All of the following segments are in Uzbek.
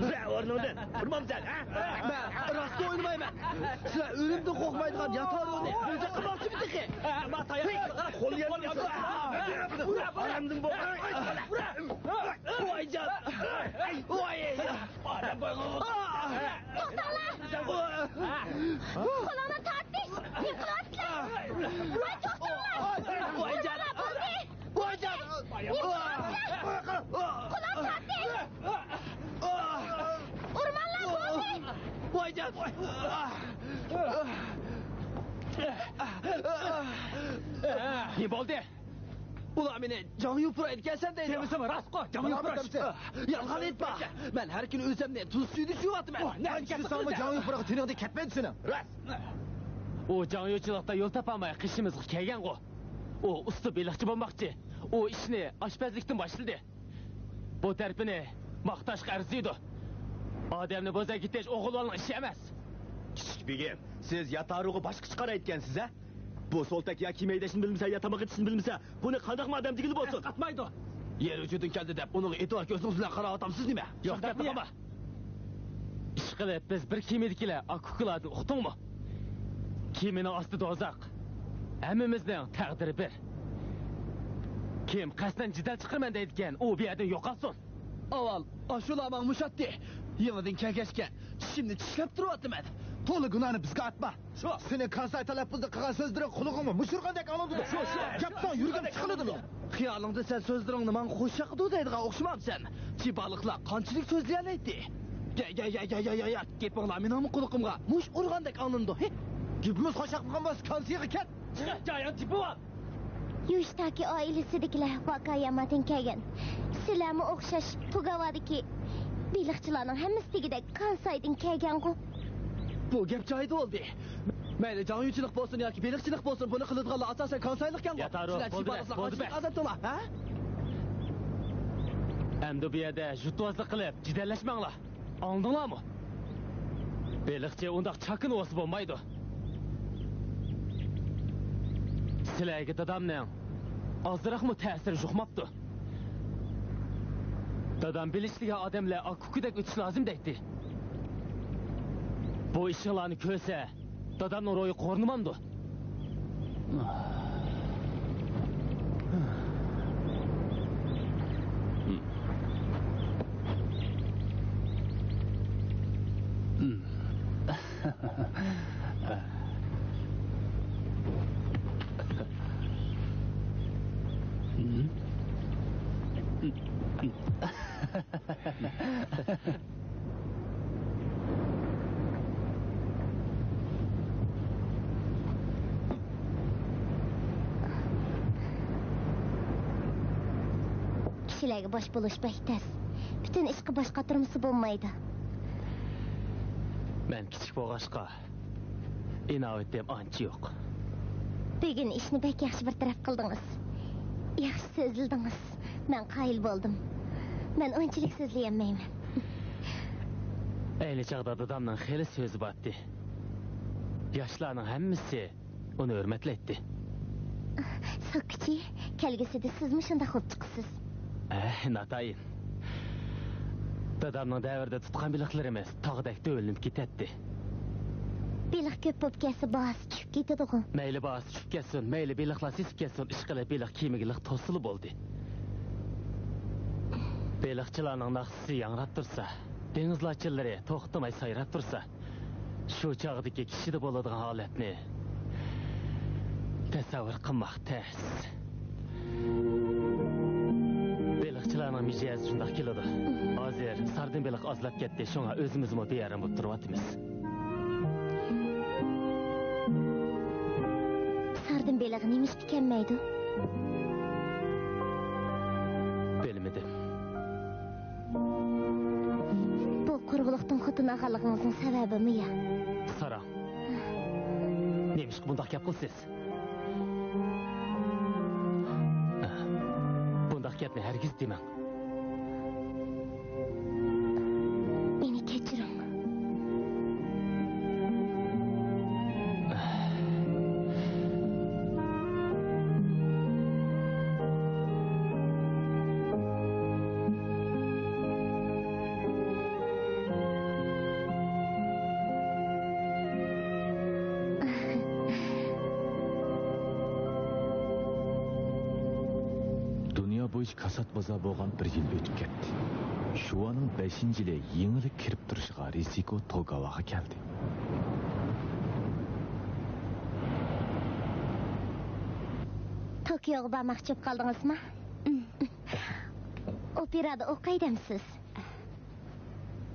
Sizlar o'rningdan turmamsan, ha? Men rost o'ynamayman. Sizlar o'limdan qo'rqmaydigan yataroni o'zi qilmoqchimidiki? Men tayoq qo'l yerga Oramdan bo'ldi. Voyjon. Voy. Odam qo'ygan. To'xtanglar. Qo'lini tortish. Yiqilasizlar. Voy to'xtanglar. Voyjon. Voyjon. Qo'lini tortish. Urmanlar bo'ldi. Voyjon. Ne bo'ldi? Ular meni jon yupuraydi ekansan deydi. Demisam rostqo, jon yupurash. Yolg'on aytma. Men har kuni o'zimni tuz suyida suyapman. Nechta salma jon yupurag'i tiningda ketmaydi seni. Rost. O jon yo'chilikda yo'l topolmay qishimizga kelgan-ku. O usta beliqchi bo'lmoqchi. O ishni oshpazlikdan boshladi. Bu tarafini maqtashga arziydi. Odamni bo'zak etish o'g'illarning ishi emas. Kichik begim, siz yatarug'i boshqa chiqarayotgansiz a? Bu soltak yoki maydashini bilmasa, yatamoq etishini bilmasa, buni qanday odam digili bo'lsin? Qatmaydi. Yer uchidan keldi deb uning e'tibor ko'zingiz bilan qarayapsiz nima? Yo'q, gapirma. Ish qilib biz bir kiyimdikilar akukularni uqdingmi? Kiyimini ostida o'zaq. Hammamizning taqdiri bir. Kim qasdan jidal chiqarman deydigan, u bu yerdan yo'qolsin. Avval ashulamang mushatdi. Yenidan kelgachgan. Şimdi tishlab turyapman. To'liq gunohni bizga atma. Shu, seni kansay talaffuzda qilgan so'zlaring qulog'imga mushurgandek olindi. Shu. Gapdan yurgan chiqiladi. Xiyolingda sen so'zlaringni men qo'shaqdi deydigan o'xshamabsan. Chibaliqlar qanchalik so'zlayan aytdi. Ya, gapinglar mening qulog'imga mush urgandek olindi. Gapimiz qo'shaq bo'lgan bo'lsa kansiyaga ket. Joyan tipi bor. Yushtaki oilasidagilar voqeamatdan kelgan. Sizlarmi o'xshash Tugavadagi beliqchilarning hammasi tegidek Kansaydan kelgan-ku. Bu gap joyida bo'ldi. Mayli joniychilik bo'lsin yoki beliqchilik bo'lsin, buni qiladiganlar asosan Kansaylikkan. Bo'ldi. Adatlar, ha? Endi bu yerda jutuvozlik qilib jidallashmanglar. Anladinglarmi? Beliqchi undaq chaqin o'sib bo'lmaydi. Sizlarga dadamning ozroqmi ta'siri juqmabdi. Dadam bilishliga odamlar akukudek o'tish lozim deydi. Bu ishlarni ko'rsa, dadamning ro'yi qo'rnimamdi. Kishilarga bosh bo'lish bektas. Butun ishga bosh qotirmisi bo'lmaydi. Men kichik bo'lg'ashqa inovatim ancha yo'q. Bugun ishni bek yaxshi bir taraf qildingiz. Yaxshi so'zladingiz. Men qoyil bo'ldim. Men unchalik so'zlayolmayman. Ayni chaqda dadamning xeli so'zi botdi. Yoshlarning hammasi uni hurmatlaydi. So'kchi, kelgusida sizmi shunda xo'p chiqsiz? Natayin. Dadamning davrida tutgan biliqlarimiz tog'dek to'linib ketadi. Biliq ko'p bo'lib kelsa ba'zi tushib ketadi-ku. Mayli ba'zi tushib ketsin, mayli biliqlar sesib ketsin, ish qilib biliq kiyimiga to'silib bo'ldi. Beliqchilarning naqsi yangrab tursa, dengizlarchilari to'xtamay sayrab tursa, shu chog'dagi kishida bo'ladigan holatni tasavvur qilmoq tez. Beliqchilarning mijozi shunday keladi. Hozir sardin beliq ozlab ketdi, shunga o'zimizmi beyaram bo'lib turyapmiz. Sardin beliq nemish tikanmaydi? Bilmadim. Bu qurg'uliqdan xotin og'alig'ingizning sababimi ya? Sara. Nemish bundoq gap qilsiz? Bundoq gapni hargiz demang. Meni kechiring. bu iş kasat baza boğan bir yıl ötüp ketdi. Şuanın 5-yili yenilik kirip duruşuğa Risiko Togavaga geldi. Tokyo'ga barmoqchi bo'lib qoldingizmi? Operada o'qiydimsiz.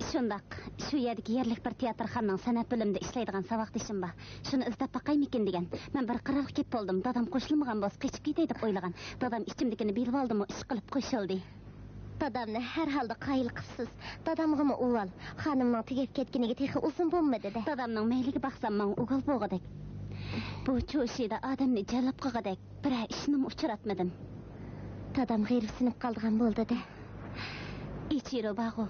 Shundoq, shu yerdagi yerlik bir teatrxonaning san'at bo'limida ishlaydigan saboqdishim bor. Shuni izlab boqaymikin degan. Men bir qaror kelib bo'ldim. Dadam qo'shilmagan bo'lsa qochib ketay deb o'ylagan. Dadam ichimdagini bilib oldimi, ish qilib qo'shildi. Dadamni har holda qoyil qilsiz. Dadamgami o'g'il, xonimning tegib ketganiga texi uzun bo'lmadi-da. Dadamning mayliga baqsam, men o'g'il bo'g'adak. Bu cho'shida odamni jalb qilgadak bir ishni uchratmadim. Dadam g'irsinib qolgan bo'ldi-da. Ichiro bag'u.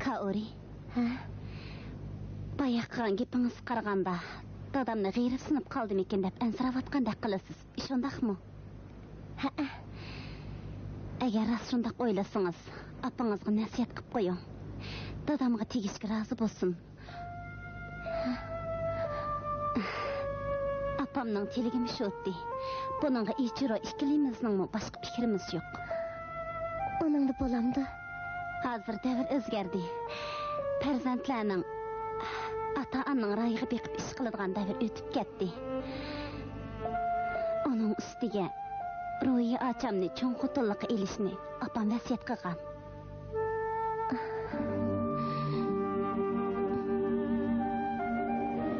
Kaori. Ha? Bayaqqa gapingiz qaraganda dadamni g'irsinib qoldim ekan deb ansiravatgandek qilasiz. Shundaqmi? Ha. Agar rost shundoq o'ylasangiz, apangizga nasihat qilib qo'ying. Dadamga tegishga rozi bo'lsin. Apamning teligimi shotdi. Buningga ichiro ikkilimizning boshqa fikrimiz yo'q. Oningda bo'lamdi. Hozir davr o'zgardi. Farzandlarning ota-onaning rayiga beqib ish qiladigan davr o'tib ketdi. Uning ustiga Ro'yi achamni cho'ng qo'tiliqqa elishni opam vasiyat qilgan.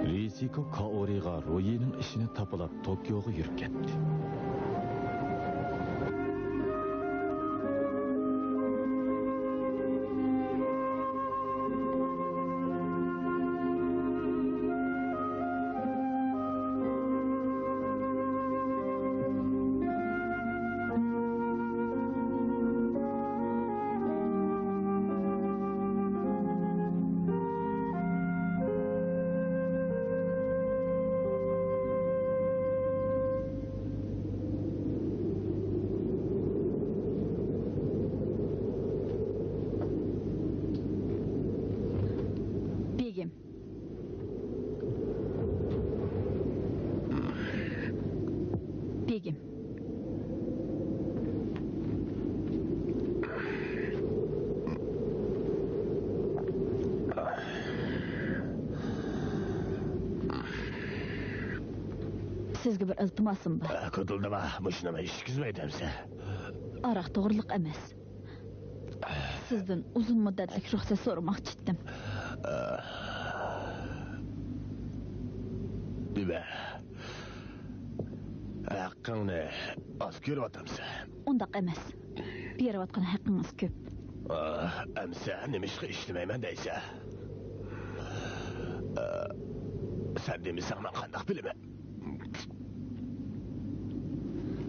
Risiko Kaoriga Ro'yining ishini topilib Tokyoga yurib ketdi. Sizga bir iltimosim bor. Qudildimi? Mushuni men ishkizmaydimsa. Araq to'g'riliq emas. Sizdan uzun muddatlik ruxsat so'ramoqchi edim. Nima? Haqqingni oz ko'ryaptimsa? Undaq emas. Berayotgan haqqingiz ko'p. Amsa nima ishga ishlamayman deysa? Sen demisan men qandaq bilaman?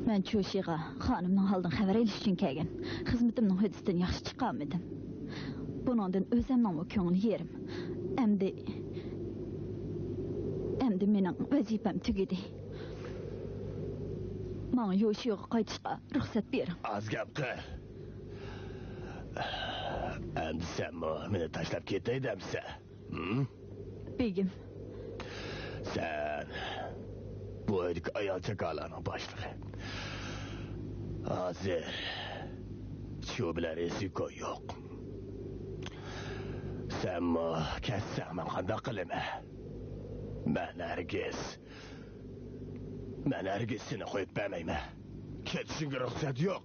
Men cho'shiga xonimning holdan xabar olish uchun kelgan. Xizmatimning hodisidan yaxshi chiqolmadim. Buningdan o'zimning ko'ngli yerim. Endi mening vazifam tugadi. Men Yoshiga qaytishga ruxsat bering. Az gap qil. Endi sen meni tashlab ketaydimsa? Begim. Sen bu yerga ayol chaqalarning boshlig'i. Hozir shu bilan Risiko yo'q. Sen ketsan men qanday qilaman? Men hargiz seni qo'yib bermayman. Ketishingga ruxsat yo'q.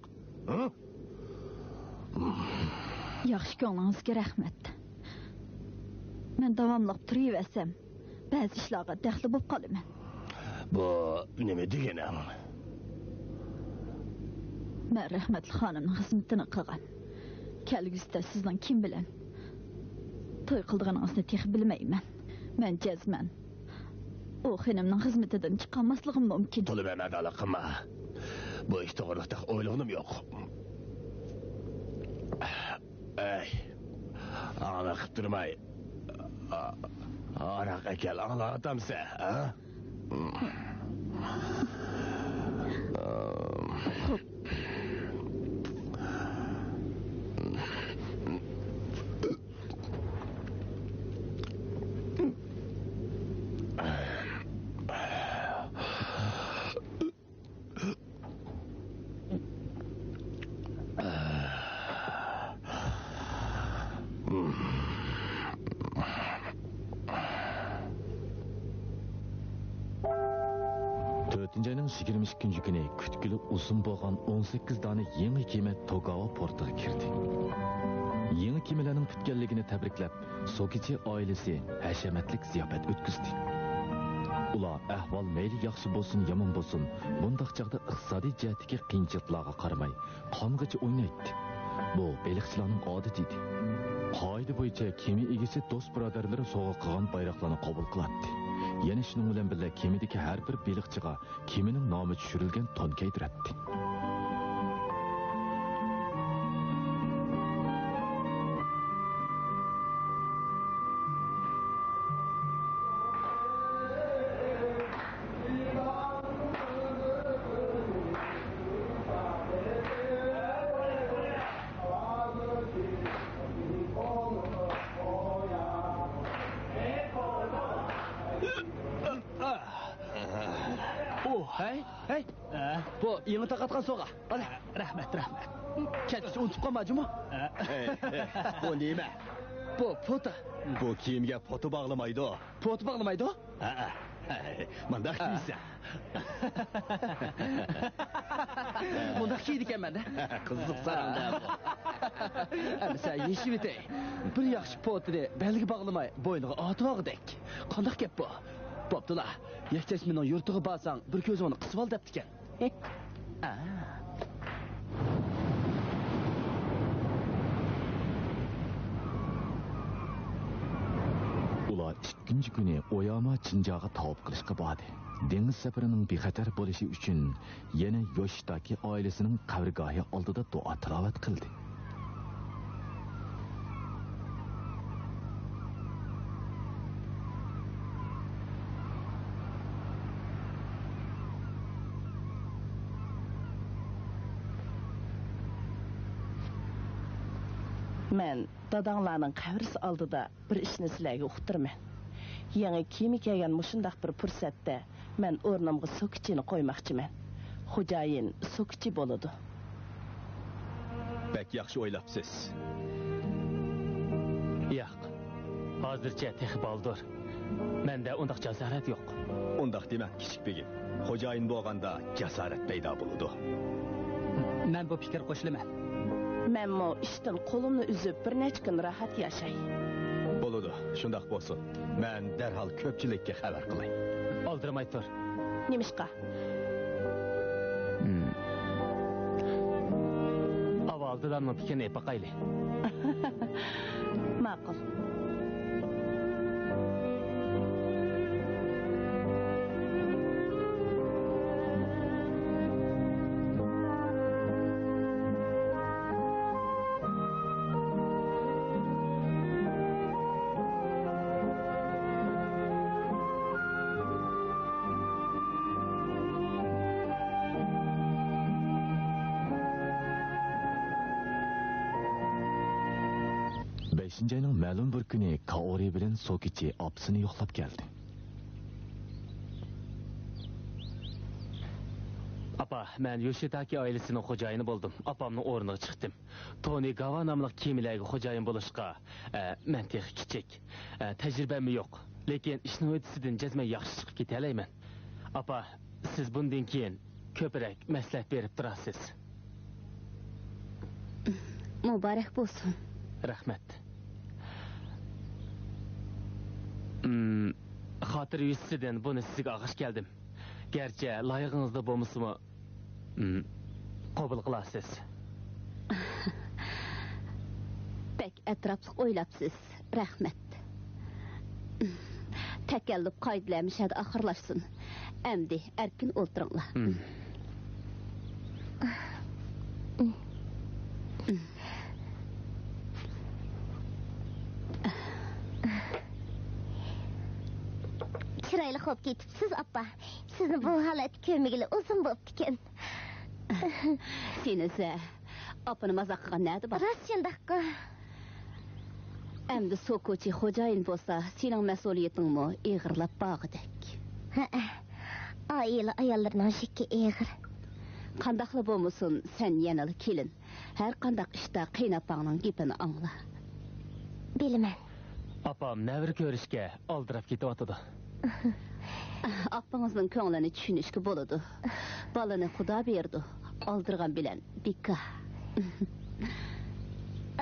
Yaxshi ko'nglingizga rahmat. Men davomli turaversam, ba'zi ishlarga daxli bo'lib qolaman. Bu nima deganing? Men rahmatli xonimning xizmatini qilgan. Kelgusida sizdan kim bilan to'y qildiganingizni tex bilmayman. Men jazman u xonimning xizmatidan chiqolmasligim mumkin. To'liq madala qilma. Bu ish to'g'risida o'ylaganim yo'q. Ey, ana qilib turmay. Araq akal anglatamsa, ha? ayning 22 kuni kutkili uzun bo'lgan 18 dona yangi kema Togawa portiga kirdi. Yangi kemalarning bitganligini tabriklab, Sokichi oilasi hashamatlik ziyofat o'tkazdi. Ular ahvol mayli yaxshi bo'lsin, yomon bo'lsin, bundaq chaqda iqtisodiy jihatdagi qiyinchiliklarga qaramay, qong'icha o'ynaydi. Bu baliqchilarning odati edi. Qoida bo'yicha kema egasi do'st birodarlari sovg'a qilgan bayroqlarni qabul qiladi. Yana shuning bilan birga kemadagi har bir baliqchiga kemaning nomi tushirilgan ton kaydiradi. Hey, bu yangi taqatgan so'g'a. Ana, rahmat. Ketishni unutib qolmadingmi? Bu nima? Bu foto. Bu kiyimga foto bog'lamaydi. Foto bog'lamaydi? Mundaq kiysan. Bundaq kiydi ekanman-da. Qiziqsanda bu. Ana sen yeshib etay. Bir yaxshi fotoni belgi bog'lamay bo'yniga otib olg'idek. Qanday gap bu? Bo'ptilar. Yakchasmining yurtiga borsang, bir ko'zingni qisib ol debdi ekan. Ular ikkinchi kuni Oyama Chinjaga tavab qilishga bordi. Dengiz safarining bexatar bo'lishi uchun yana Yoshitaki oilasining qabrgohi oldida duo tilovat qildi. Men dadanglarning qabrisi oldida bir ishni sizlarga uqtirman. Yangi kiyimi kiygan mushundaq bir fursatda men o'rnimga so'kichini qo'ymoqchiman. Xo'jayin so'kichi bo'ladi. Bek yaxshi o'ylabsiz. Yo'q. Hozircha texib oldir. Menda undaq jasorat yo'q. Undaq demak, kichik begim. Xo'jayin bo'lganda jasorat paydo bo'ladi. Men bu fikr qo'shilaman. Men mo ishdan qo'limni uzib bir necha kun rahat yashay. Bo'ladi, shundaq bo'lsin. Men darhol ko'pchilikka xabar qilay. Oldirmay tur. Nimishqa? Avvaldalarning fikrini baqayli. Ma'qul. Ayning ma'lum bir kuni Kaori bilan Sokichi opsini yo'qlab keldi. Apa, men Yoshitaki oilasining xo'jayini bo'ldim. Apamning o'rniga chiqdim. Tony Gawa nomli kiyimlarga xo'jayin bo'lishga men texnik kichik. Tajribam yo'q, lekin ishning o'tisidan jazman yaxshi chiqib keta olmayman. Apa, siz bundan keyin ko'proq maslahat berib turasiz. Muborak bo'lsin. Rahmat. Xotir yuzsidan buni sizga og'ish keldim. Gerçi layığınızda bo'lmasimi, qabul qilasiz. Bek atrofli o'ylabsiz. Rahmat. Takalluf qoidalarimizda oxirlashsin. Endi erkin o'tiringlar. Chiroyli xo'p ketibsiz, oppa. Sizni bu holat ko'migili uzun bo'pti ekan. Sen esa opani mazoq qilgan nadi bor? Rost shundaqqa. Endi Sokochi xo'jayin bo'lsa, sening mas'uliyatingmi ig'irlab bog'idek. Oila ayollarning shikki ig'ir. Qandaqli bo'lmasin, sen yanali kelin. Har qandaq ishda qiynapangning gapini angla. Bilaman. Apam navir ko'rishga oldirab ketyotdi. Apаңızın köңlünü düşünüşkü boludu. Balını Xuda berdi. Aldırgan bilen bika.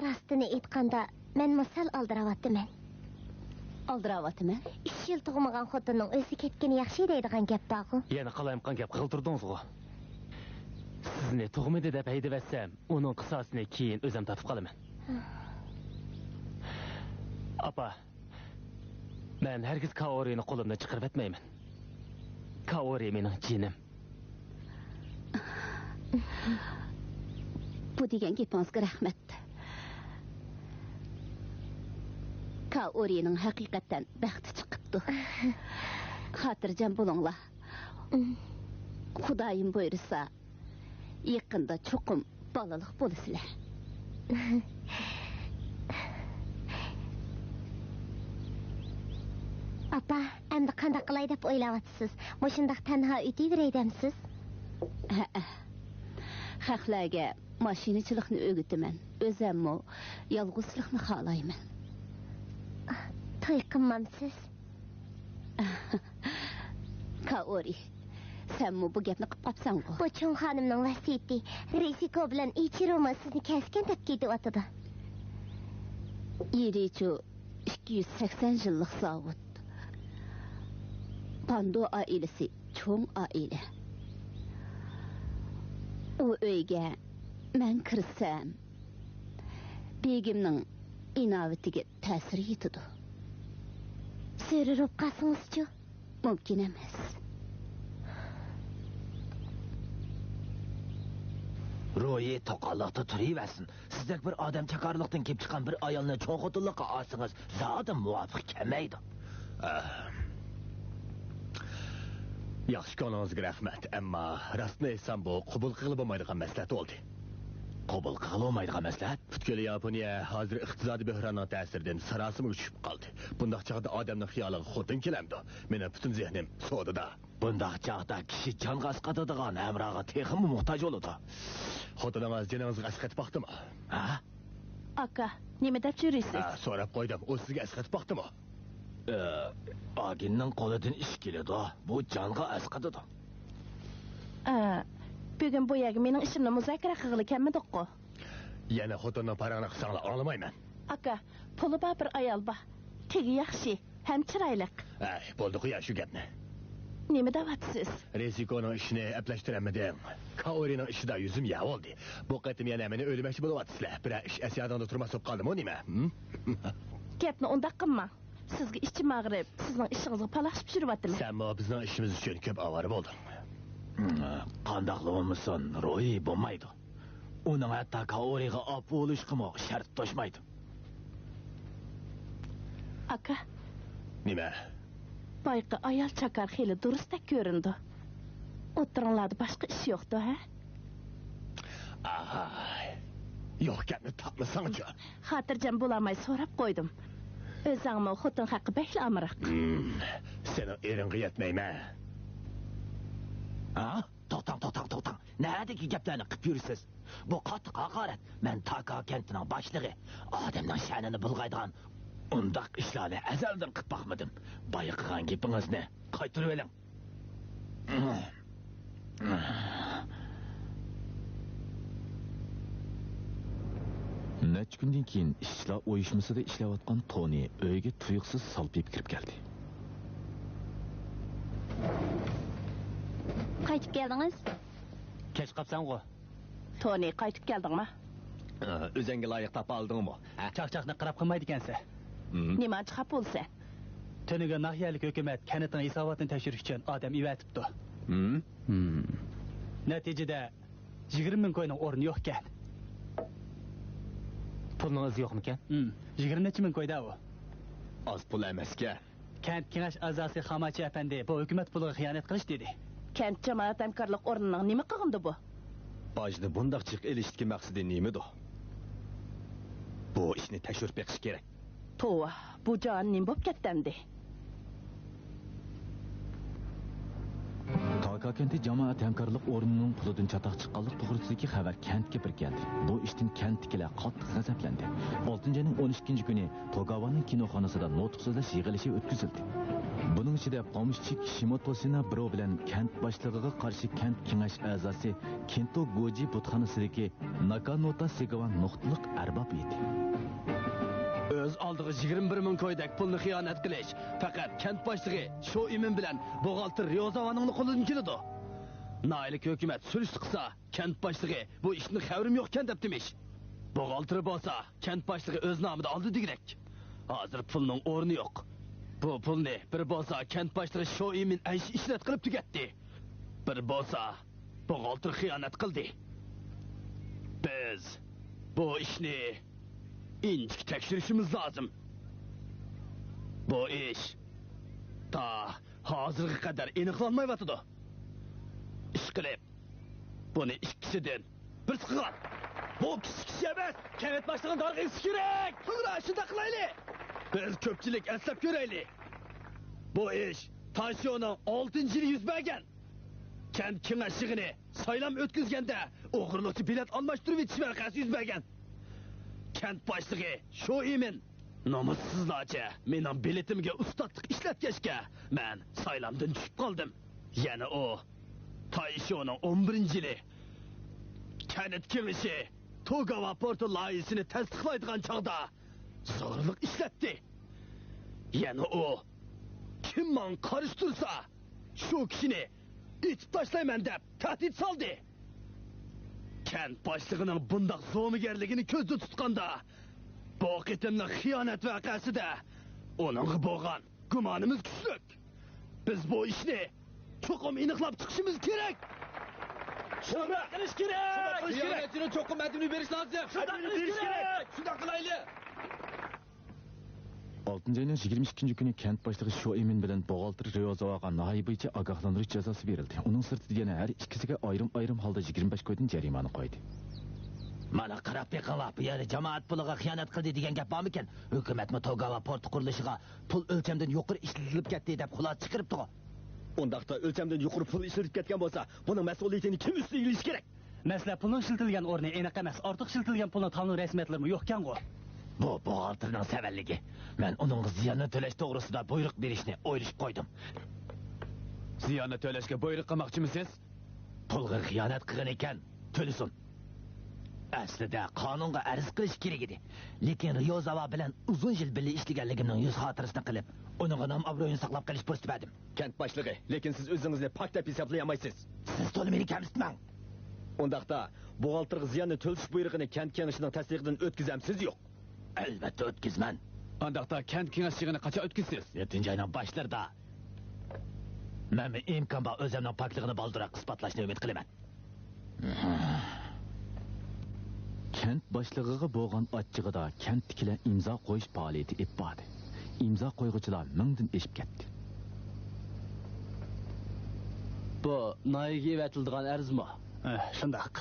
Rastını aytqanda, men misal aldıravatıman. Aldıravatıman? 3 yıl tug'magan xotinning o'zi ketgani yaxshi deydigan gap bor-ku. Yana qalayimqan gap qildirdingiz-ku. Sizni tug'midi deb haydavatsam, uning qisosini keyin o'zim tatib qolaman. Apa, men hargiz Kaori'ni qo'limdan chiqarib etmayman. Kaori mening jinim. Bu degan gapingizga rahmat. Kaori'ning haqiqatan baxti chiqibdi. Xotirjam bo'linglar. Xudoyim buyursa, yaqinda cho'qim bolalik bo'lasizlar. Apa, endi qanday qilay deb o'ylayapsiz? Mushundaq tanho o'tiyveray demsiz? Haqlarga mashinachilikni o'rgataman. O'zimmi yolg'izlikni xohlayman. To'y qilmamsiz? Kaori, senmi bu gapni qilib qopsan-ku? Bu cho'ng xonimning vasiyati. Risiko bilan Ichiroma sizni kaskan deb ketyapti. Yerichu 280 yillik zavod. Pando ailesi cho'ng aile. O uyga men kirsam, begimning inovatiga ta'sir yetadi. So'rib qolsangiz-chi? Mumkin emas. Ro'yi to'qalliqda turaversin. Sizdek bir odam chakarliqdan kelib chiqqan bir ayolni cho'ng xotinlikqa olsangiz, zodim muvofiq kelmaydi. Yaxshi ko'ningizga rahmat, ammo rostni aytsam bu qabul qilib bo'lmaydigan maslahat bo'ldi. Qabul qilib olmaydigan maslahat? Butkul Yaponiya hozir iqtisodiy bo'hronning ta'siridan sarosimaga tushib qoldi. Bundaq chog'da odamning xiyoliga xotin kelamdi. Meni butun zehnim sodida. Bundaq chog'da kishi jonga asqatadigan hamrohga texmi muhtoj bo'ladi. Xotiningiz joningizga asqatib boqdimi? Ha? Aka, nima deb yurisiz? So'rab qo'ydim. O sizga asqatib boqdimi? Aginning qo'lidan ish keladi. Bu jonga asqatadi. Bugun bu yerga mening ishimni muzokara qilganmidik-ku. Yana xotinning parangni qilsanglar olmayman. Aka, puli bor bir ayol bor. Tegi yaxshi, ham chiroyli. Bo'ldi, qo'ya shu gapni. Nima deyapsiz? Resikoning ishini aplashtiramadim. Kaorining ishida yuzim yav oldi. Bu qatim yana meni o'lmoqchi bo'lyapsizlar. Bir ish asiyadonda turmasib qoldimi nima? Gapni undaq qilma. Sizga ishchi mag'rib, sizning ishingizga palashib tushiribman. Sen bizning ishimiz uchun ko'p avara bo'lding. Qandaqli bo'lmasin, Ro'yi bo'lmaydi. Uning hatto Kaoriga olib bo'lishga shart to'shmaydi. Aka. Nima? Bayqa ayol chakar xeli durustdek ko'rindi. O'tiringlarda boshqa ish yo'qdi, ha? Yo'q gapni topmasang-chi. Xotirjam bo'lamay so'rab qo'ydim. O'zingmi xotin haqqi bekli amriq. Seni eringga yetmayman. To'xtang. Neredeki gaplarni qilib yursiz? Bu qattiq haqorat. Men Taka kentining boshlig'i, odamning sha'nini bulg'aydigan undaq ishlarni azaldan qilib boqmadim. Bayqagan gapingizni qaytarib oling. Necha kundan keyin ishlar uyushmasida ishlayotgan Toni uyga tuyuqsiz salpib kirib keldi. Qaytib keldingiz? Kech qopsan-ku. Toni, qaytib keldingmi? O'zingga loyiq topa oldingmi? Chaqchaqni qarab qilmaydi ekansiz. Nima chiqib bo'lsa? Tuniga nahiyalik hukumat kanatning hisobotini tekshirish uchun odam ivatibdi. Natijada 20 ming qo'yning o'rni yo'q ekan. Pulingiz yo'qmikan? 20 ming qo'yda u. Oz pul emas-ku. Kent kengash a'zosi Xamachi apandi bu hukumat puliga xiyonat qilish dedi. Kent jamoat hamkorlik o'rnining nima qilgandi bu? Bojni bundaq chiq elishki maqsadi nimidir? Bu ishni tekshirib beqish kerak. Tova, bu jon nim bo'lib ketdimdi. Taka kenti jamoat hamkorlik o'rnining pulidan chatoq chiqqanlik to'g'risidagi xabar kentga bir keldi. Bu ishdan kentkilar qattiq g'azablandi. 6-oyning 12-kuni Togavaning kinoxonasida nutq so'zlash yig'ilishi o'tkazildi. Buning ichida Pomishchik Shimotosina biro bilan kent boshlig'iga qarshi kent kengash a'zosi Kento Goji butxonasidagi Nakanota Segavan nuqtaliq arbob edi. O'z oldiga 21 ming ko'ydak pulni xiyonat qilish faqat kent boshlig'i shu imin bilan buxgalter Ryozovaning qo'lidan keladi. Naylik hukumat surishti qilsa, kent boshlig'i bu ishni xavrim yo'qkan deb demish. Buxgalter bo'lsa, kent boshlig'i o'z nomida oldi degidek. Hozir pulning o'rni yo'q. Bu pulni bir bo'lsa kent boshlig'i shu imin aysh ishlat qilib tugatdi. Bir bo'lsa buxgalter xiyonat qildi. Biz bu ishni inchik tekshirishimiz lozim. Bu ish ta hozirga qadar aniqlanmayotdi. Ish qilib buni ikkisidan birisi qilgan. Bu kishi emas, kent boshlig'ining darg'isi kerak. To'g'ri, shunday qilaylik. Biz ko'pchilik aslab ko'raylik. Bu ish Tansiyonning 6-yili yuz bergan. Kent kengashligini saylam o'tkazganda o'g'irlikchi bilet almashtirib etish voqeasi yuz bergan. Kent boshlig'i shu imin nomussizlarcha mening biletimga ustadlik ishlatgachga men saylamdan tushib qoldim. Yana o Tansiyonning 11-yili kent kengashi Togawa porti loyihasini tasdiqlaydigan chog'da zo'rlik ishlatdi. Yana o kim man qarishtirsa shu kishini itib tashlayman deb tahdid soldi. Kent boshlig'ining bundoq zo'migarligini ko'zda tutganda bu qitimning xiyonat voqeasida uning bo'lgan gumonimiz kuchli. Biz bu ishni cho'qim aniqlab chiqishimiz kerak. Shunday qilish kerak. Xiyonatchini cho'qim adimiy berish lozim. Shunday qilish kerak. Shunday qilaylik. 6-ayning 22 kuni kent boshlig'i shu emin bilan buxgalter Ryozovaga nahiy bo'yicha ogohlantirish jazosi berildi. Uning sirtida yana har ikkisiga ayrim holda 25 ko'ydan jarimani qo'ydi. Mana qarab beqalab, ya'ni jamoat puliga xiyonat qildi degan gap bormikan? Hukumatmi Togawa porti qurilishiga pul o'lchamdan yuqori ishlatilib ketdi deb xulosa chiqaribdi. Undaqda o'lchamdan yuqori pul ishlatib ketgan bo'lsa, buning mas'uliyatini kim ustiga olishi kerak? Masala pulning ishlatilgan o'rni aniq emas, ortiq ishlatilgan pulning qonun rasmiyatlarimi yo'qkan-ku. Bu buxgalterning savalligi. Men uning ziyonni to'lash to'g'risida buyruq berishni o'ylashib qo'ydim. Ziyonni to'lashga buyruq qilmoqchimisiz? Pulga xiyonat qilgan ekan, to'lasin. Aslida qonunga arz qilish kerak edi. Lekin Ryozava bilan uzun yil birga ishlaganligimning yuz xotirasini qilib, uning nom obro'yini saqlab qolish fursati Kent boshlig'i, lekin siz o'zingizni pak deb hisoblayolmaysiz. Siz to'la meni kamsitmang. Undaqda buxgalterga ziyonni to'lish buyrug'ini kent kengashining tasdiqidan o'tkazamsiz yo'q? Albatta o'tkazman. Undaqda kent kengashligini qachon o'tkazsiz? 7-oyning boshlarida. Men imkon bor o'zimning pokligini boldiroq isbotlashni umid qilaman. Kent boshlig'iga bo'lgan ochchig'ida kentdagilar imzo qo'yish faoliyati epbadi. Imzo qo'yg'uchilar mingdan eshib ketdi. Bu noyiga evatildigan arzmi? Shundoq.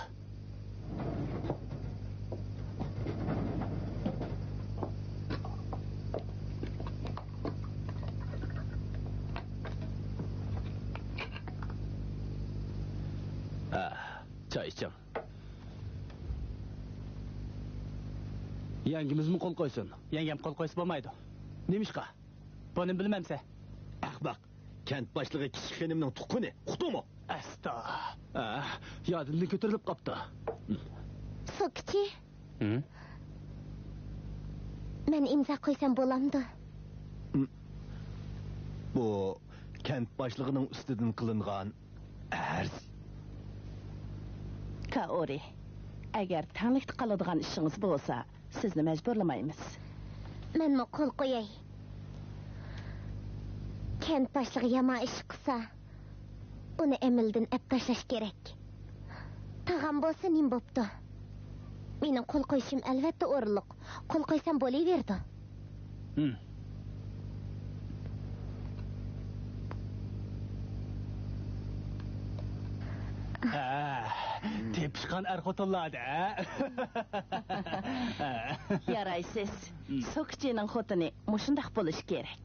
Çay içeceğim. Yengimiz mi kol koysun? Yengem qo'l qo'ysa bo'lmaydi. Nemişka? Buni bilmamsa. Ahmoq, kent boshlig'i kichik xonimning tuqquni, uqdimi? Asta. Yodimdan ko'tarilib qopti. Sokchi, Hı? men imzo qo'ysam bo'lamdi. Bu kent boshlig'ining ustidan qilingan arz. Kaori, agar tanlikda qoladigan ishingiz bo'lsa, sizni majburlamaymiz. Menmi qo'l qo'yay. Kent boshlig'i yomon ish qilsa, uni emildan ep tashlash kerak. Tag'am bo'lsa nim bo'pti. Mening qo'l qo'yishim albatta o'rinliq. Qo'l qo'ysam bo'laverdi. Tepishqan er-xotinlarda. Yaraysiz. Sokchining xotini mushundaq bo'lishi kerak.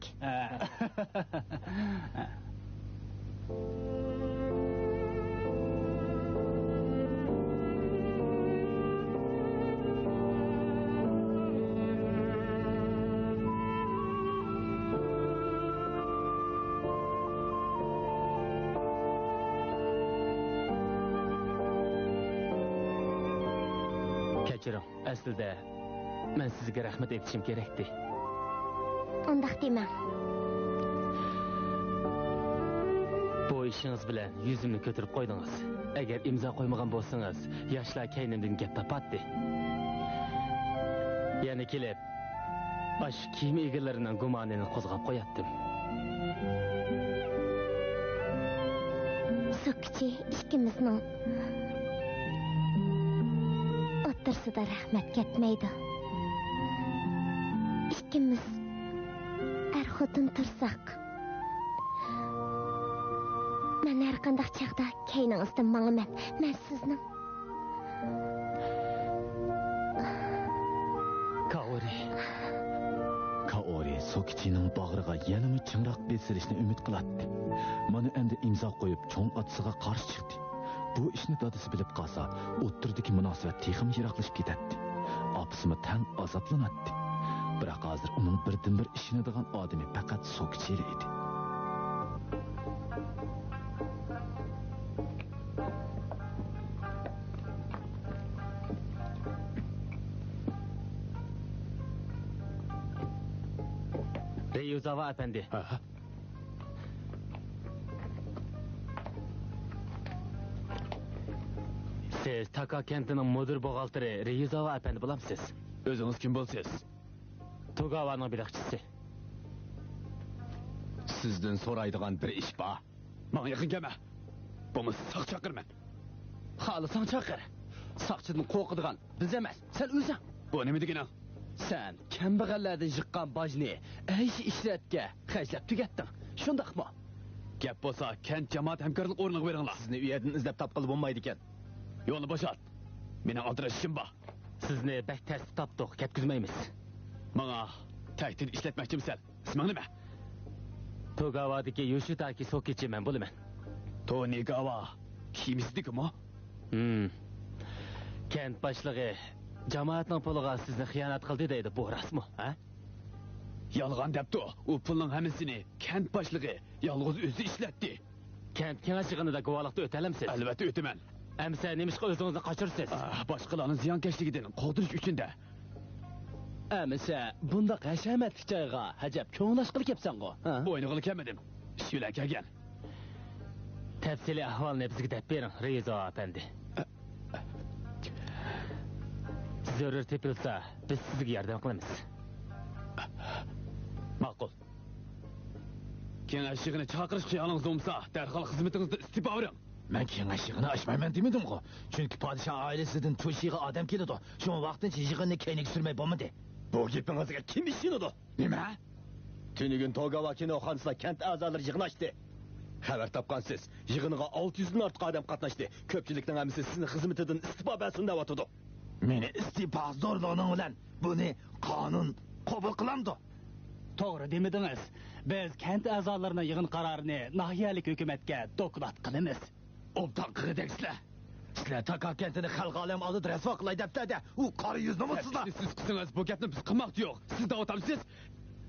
Kechiring, aslida men sizga rahmat aytishim kerakdi. Undaq demang. Bu ishingiz bilan yuzimni ko'tarib qo'ydingiz. Agar imzo qo'ymagan bo'lsangiz, yoshlar kaynimdan gap topatdi. Yana kelib, bash kiyim egalarining gumonini qo'zg'ab qo'yatdim. So'kchi ikkimizning o'rtasida rahmat ketmaydi. Ikkimiz xotin tursak. Men har qanday chaqda keyningizdan mangman. Men sizning Kaori Sokichining bag'riga yanami chinroq besirishni umid qiladi. Mana endi imzo qo'yib cho'ng otisiga qarshi chiqdi. Bu ishni dadasi bilib qolsa, o'ttirdagi munosabat texim yiroqlashib ketadi. Opsimi tang azoblanadi. Biroq hozir uning birdan-bir ishinadigan odami faqat Sokichi edi. Reyuzava efendi. Siz Taka kentining mudir buğaltırı Reyuzava efendi bulamsiz. O'zingiz kim bo'lsiz? Togavaning biroqchisi. Sizdan so'raydigan bir ish bor. Menga yaqin kelma. Buni saq chaqirman. Xohlasan chaqir. Saqchidan qo'rqadigan biz emas, sen o'zing. Bu nima deganing? Sen kambag'allardan yiqqan bojni ayshi ishlatga xajlab tugatding. Shundaqmi? Gap bo'lsa, kent jamoat hamkorlik o'rniga beringlar. Sizni u yerdan izlab topqilib bo'lmaydi ekan. Yo'lni bo'shat. Mening aldirishim bor. Sizni bak tez topdik, ketkizmaymiz. Menga tahdid ishlatmoqchimisan? Isming nima? Togavadagi Yoshitaki Sokichi men bo'laman. Tonigawa kimsizdikmi? Kent boshlig'i jamoatning puliga sizni xiyonat qildi deydi, bu rostmi, ha? Yolg'on debdi. U pulning hammasini kent boshlig'i yolg'iz o'zi ishlatdi. Kent kengashig'ida guvohlikda o'talamsiz? Albatta o'taman. Amsa nemishqa o'zingizni qochirsiz? Boshqalarning ziyonkashligidan qoldirish uchun-da. Amsa bundaq hashamatli joyga hajab ko'nglashqil kelibsan-ku. O'ynag'ili kelmadim. Ish bilan kelgan. Tafsiliy ahvolni bizga deb bering, Rezo efendi. Zarur tepilsa, biz sizga yordam qilamiz. Ma'qul. Kengashig'ini chaqirish xayolingiz bo'lsa, darhol xizmatingizdan istifa bering. Men kengashig'ini ochmayman demedim-ku. Chunki podshoh oilasidan to'shiga odam keladi. Shu vaqtincha yig'inni keyniga surmay bo'lmadi. Bu gapingizga kim ishonadi? Nima? Tunugun Togawa kinoxonasida kent a'zolari yig'nashdi. Xabar topgansiz, yig'iniga 600 dan ortiq odam qatnashdi. Ko'pchilikning hammasi sizni xizmatidan istifa bersin deyotdi. Meni istifa zo'rlig'ing bilan buni qonun qabul qilamdi. To'g'ri demedingiz. Biz kent a'zolarini yig'in qarorini nahiyalik hukumatga doklad qilamiz. Obdan qideksizlar. Sizlar Taka kentini xalq olam oldida rasvo qilay debdi. U qora yuzni mutsizlar. Siz qilsangiz bu gapni biz qilmoqchi yo'q. Siz da'vatamsiz.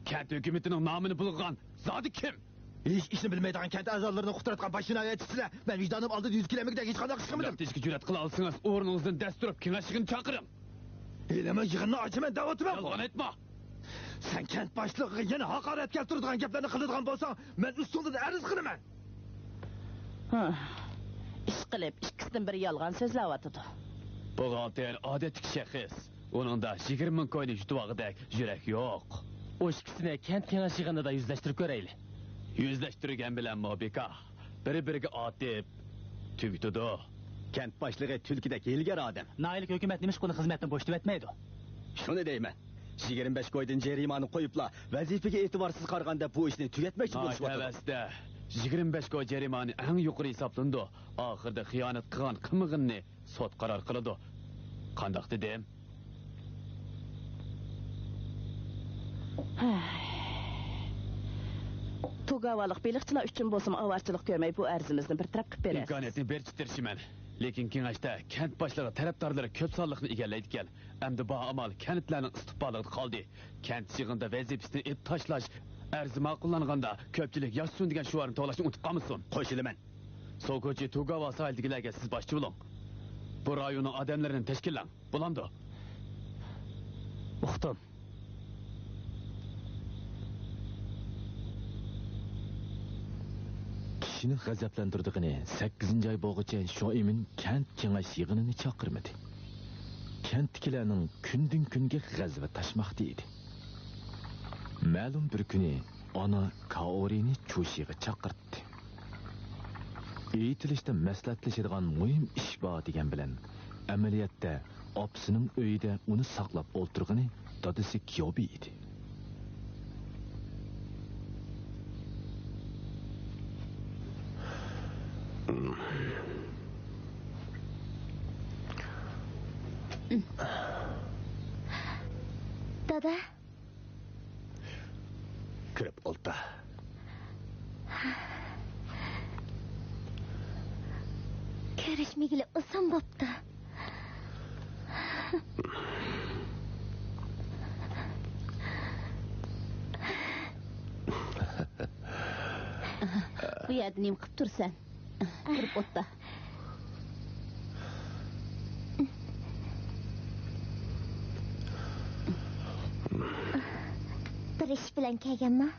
Kent hukumatining nomini bulg'an zodi kim? Hech ishni bilmaydigan kent a'zolarini quturatgan bashinoyatchilar. Men vijdonim oldida 100 kilometrdan hech qanday ish qilmadim. Tezki jur'at qila olsangiz, o'rningizdan dast turib kengashig'ini chaqiring. Elama yig'inni ochaman da'vatman. Yolg'on aytma. Sen kent boshlig'iga yana haqorat keltiradigan gaplarni qiladigan bo'lsang, men ustingdan arz qilaman. Ish qilib, ikkisidan biri yolg'on so'zlayotdi. Buxgalter odatli shaxs. Uningda 20 ming ko'yni yutuvog'idek yurak yo'q. O ikkisini kent kengashig'ida yuzlashtirib ko'raylik. Yuzlashtirgan bilan Mobika bir-biriga otib tugtidi. Kent boshlig'i tulkidek ilgari odam. Naylik hukumat nima qilib xizmatni bo'shatib etmaydi. Shuni deyman. 25 ko'ydan jarimani qo'yiblar. Vazifaga e'tiborsiz qaraganda bu ishni tugatmoqchi bo'lishmoqda. 25 ko'y jarimani eng yuqori hisoblandi. Oxirda xiyonat qilgan qimig'inni sud qaror qiladi. Qandoq dedim? Togavalik beliqchilar uchun bo'lsin avarchilik ko'rmay bu arzimizni bir taraf qilib berasiz. Imkoniyatni berishtirishman. Lekin kengashda kent boshlig'i tarafdorlari ko'p sonliqni egallaydi ekan. Endi bu amal kentlarning istiqbolida qoldi. Kent yig'inida vazifasini et tashlash arzi ma'qullanganda ko'pchilik yoshsun degan shuarni to'lashni unutib qolmasin. Qo'shilaman. Sokochi Togawa sohildagilarga siz boshchi bo'ling. Bu rayonning odamlarini tashkillang. Bo'lamdi. uqdim. Kishini g'azablantirdig'ini 8-oy bo'lg'icha Shoimin kent kengash yig'inini chaqirmadi. Kentdagilarning kundan kunga g'azva tashmoqda edi. Ma'lum bir kuni ona Kaorini cho'shiga chaqirtdi. Eğitilishda maslahatlashadigan muhim ish bor degan bilan amaliyotda opsining uyida uni saqlab o'ltirgani dadasi Kyobi edi. Dada. Kirib o'lta. Görüşmegili uzun bo'pti. Bu yerda nima qilib tursan? Kirib o'tda. Bir ish bilan kelganmi?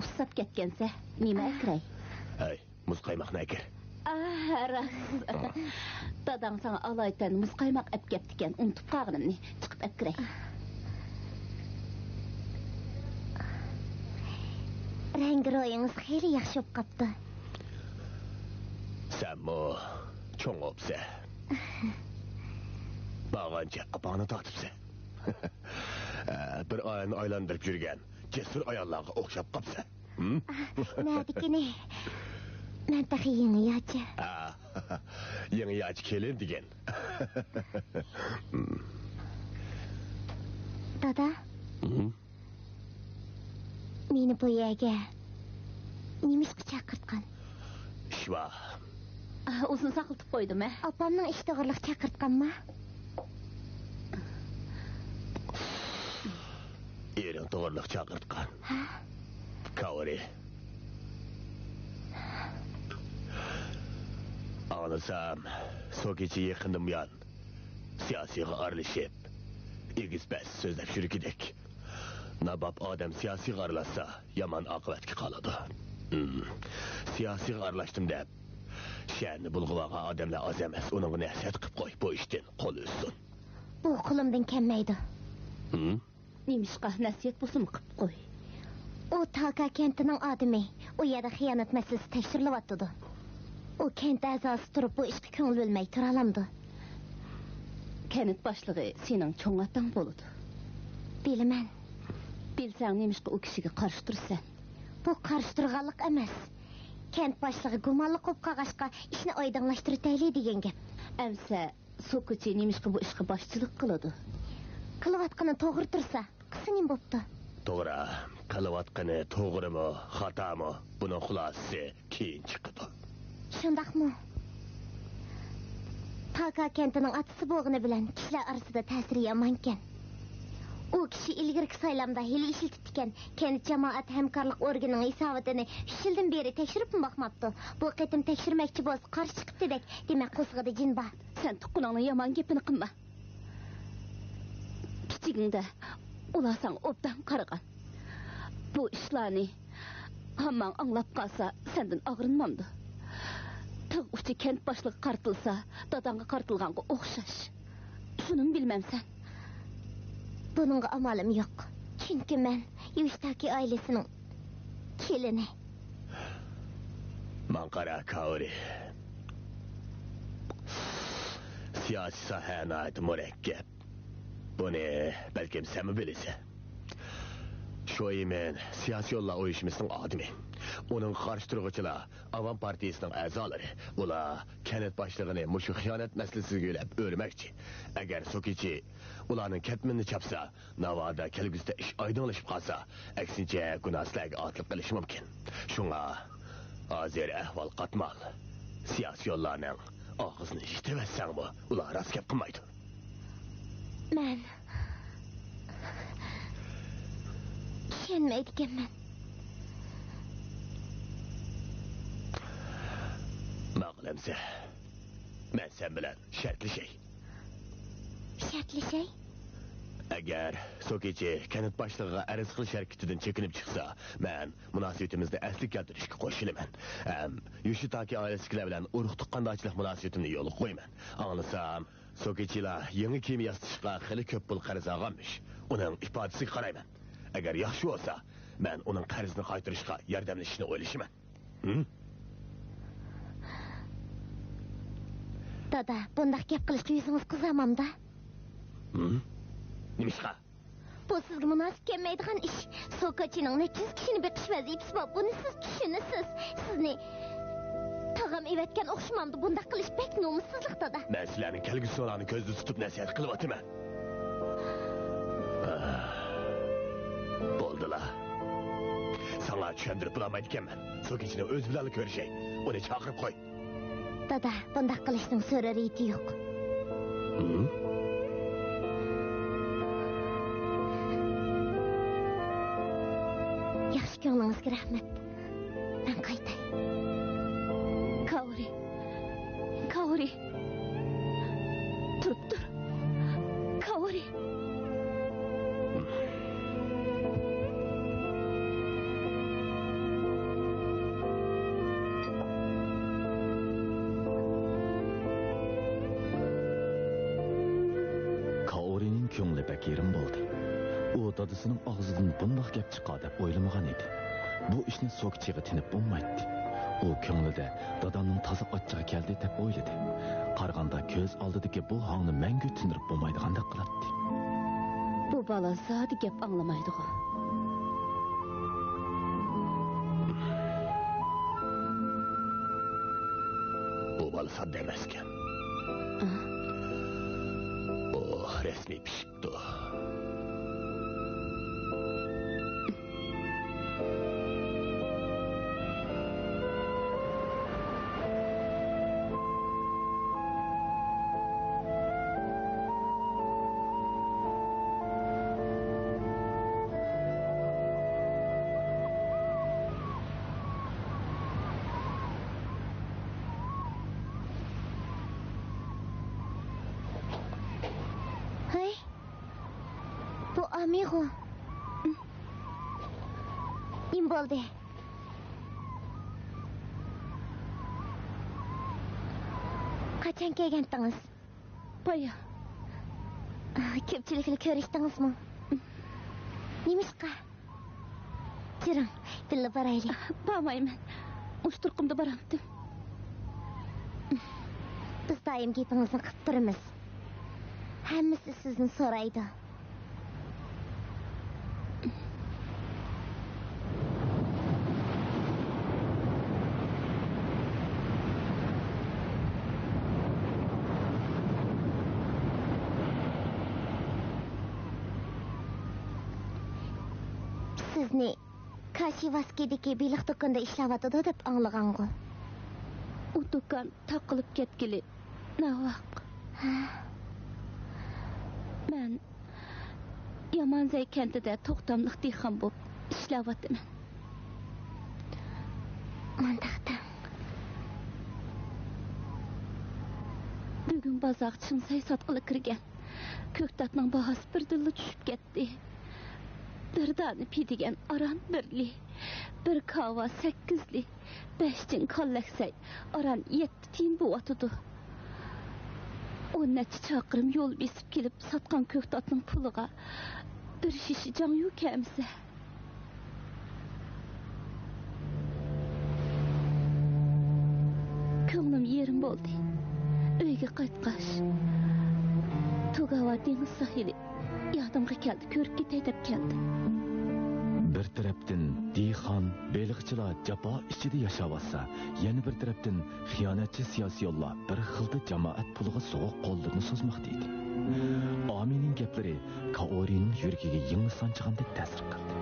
Ustab ketgansa, nima kiray? Hey, muzqaymoqni akir. Ras. Dadang sana alaytan muzqaymoq ap ketdikan, unutib qolganimni. Chiqib ap kiray. Rangi-royingiz xeyli yaxshi bo'lib qopti. Senmi cho'ng o'psa. Bağanca apağını tatipse. Bir ayını aylandırıp yürgen, cesur ayarlarga o'xshab qapsa. Nadikini. Men taxi yangi yochi. Yangi yochi kelin degan. Dada. Meni bu yerga nimishqa chaqirtgan? Ishva. O'zini saqlatib qo'ydim, Opamning ish to'g'riliq chaqirtganmi? Ering to'g'riliq chaqirtgan. Kaori. Anlasam, so'kichi yaqindan buyon siyosiyga aralashib, egizbas so'zlab yurgidek. Nabab odam siyosiyga aralashsa, yomon oqibatga qoladi. Siyosiyga aralashdim deb, sharni bulg'uvaga odamlar oz emas, uning nasihat qilib qo'y, bu ishdan qo'l uzsin. Bu qo'limdan kelmaydi. Nimishqa nasihat bo'lsin qilib qo'y. U Taka kentining odami, u yerda xiyonat masalasi tekshirilyapti. U kent a'zosi turib bu ishga ko'ngil bo'lmay tura olamdi. Kent boshlig'i sening cho'ng otang bo'ladi. Bilaman. Bilsang nimishqa u kishiga qarshi tursan. Bu qarshi turganlik emas. Kent boshlig'i gumonliq bo'lib qolg'ashqa ishni oydinlashtiraylik degan gap. Amsa Sokuchi nimishqa bu ishga boshchilik qiladi. Qilayotgani to'g'ri tursa, qilsin bo'pti. To'g'ri, qilayotgani to'g'rimi, xatomi, buni xulosasi keyin chiqadi. Shundaqmi? Taka kentining otasi bo'lgani bilan kishilar orasida ta'siri yomonkan. U kishi ilgirki saylamda hili ishiltibdikan, kent jamoat hamkorlik organining hisobotini 3 yildan beri tekshirib boqmabdi. Bu qitim tekshirmoqchi bo'lsa qarshi chiqibdi dek, demak qo'zg'adi jin bor. Sen tuqquningni yomon gapini qilma. Kichigingda ular san obdan qaragan. Bu ishlarni hamman anglab qolsa, sendan og'rinmamdi. Tog' uchi kent boshlig'i qartilsa, dadangga qartilganga o'xshash. Shuni bilmamsan. Buningga amalim yo'q. Chunki men Yushtaki oilasining kelini. Manqara Kaori. Siyosiy sahanat murakkab. Buni balkim sen mi bilirsin? Shoimen siyosiy yo'llar uyushmasining odami. Uning qarshi turg'uchilar Avam partiyasining a'zolari. Ular kent boshlig'ini mushu xiyonat masalasiga yo'lab o'lmoqchi. Agar Sokichi ularning katminni chapsa, navoda kelgusida ish oydinlashib qolsa, aksincha gunohlarga otilib qilishi mumkin. Shunga hozir ahvol qatmal. Siyosiy yo'llarning og'zini eshitib-sangmi, ular rost gap qilmaydi. Men tushunmaydiganman. Ma'qulmsa, men sen bilan shartli shay. Shartlashay? Agar Sokichi kanat boshlig'iga arz qilish harakatidan chekinib chiqsa, men munosabatimizda asli keltirishga qo'shilaman. Yoshitaki oilasilar bilan urug' tuqqandochilik munosabatimni yo'lga qo'yman. Anglasam, Sokichilar yangi kiyim yasashga xili ko'p pul qarz olganmish. Uning ifodasiga qarayman. Agar yaxshi bo'lsa, men uning qarzini qaytarishga yordamlashishni o'ylashiman. Dada, bundaq gap qilishga yuzingiz qizamamda. Nimishqa? Bu sizga munosib kelmaydigan ish. Sokachining nechiz kishini beqish vazifasi bor. Buni siz tushunasiz. Sizni tag'am evatgan o'xshamamdi. Bundaq qilish pek nomussizlik, dada. Men sizlarning kelgusilarni ko'zda tutib nasihat qilyapman. Bo'ldilar. Sana tushuntirib bo'lmaydi ekanman. Sokichini o'z bilan ko'rishay. Uni chaqirib qo'y. Dada, bundaq qilishning so'rariyati yo'q. Yaxshi ko'nglingizga rahmat. Men qaytay. Kaori. Turib tur. Kaori. Kaorining ko'ngli bak yerim bo'ldi. U dadasining og'zidan bundoq gap chiqadi deb o'ylamagan edi. Bu ishni Sokichiga tinib bo'lmaydi. U ko'nglida dadamning toza ochchig'i keldi deb o'yladi. Qarg'anda ko'z oldidagi bu hongni mangu tindirib bo'lmaydigandek qiladi. Bu bola zodi gap anglamaydi-ku. Bu bola sodda emas ekan. Bu rasmiy pishibdi. Amigo. Nim bo'ldi? Qachon kelgandingiz? Boya. Ko'pchilikni ko'rishdingizmi? Nimishqa? Jiring, birga boraylik. Bormayman. Ushturqimda boramdim. Biz doim gapingizni qilib turamiz. Hammasi sizni so'raydi. Sizni Kashivaskidagi beliq do'konda ishlayotdi deb anglagan-ku. U do'kon taqilib ketgili navaq. Men Yamanzay kentida to'xtamliq dehqon bo'lib ishlayapman. Mandaqda. Bugun bozor chinsay sotqili kirgan. Ko'ktatning bahosi birdilla tushib ketdi. Bir dani pidigen aran birli, bir kava 8'li, 5 cin kallaksay aran 7 tiyin bu atıdı. 10 neçe çakırım yol besip gelip satkan köktatının puluğa bir şişi can yok emse. Könglim yerim oldu. Öyge qaytqaş. Tugava deniz sahili. Yadımga keldi, körüp ketay dep keldi. Bir tarafdan dehqon, beliqchilar jafo ichida yashayotsa, yana bir tarafdan xiyonatchi siyosiyonlar bir xilda jamoat puliga so'g'ib qo'llarini so'zmoqda edi. Amining gaplari Kaorining yuragiga yangi sanchig'andek ta'sir qildi.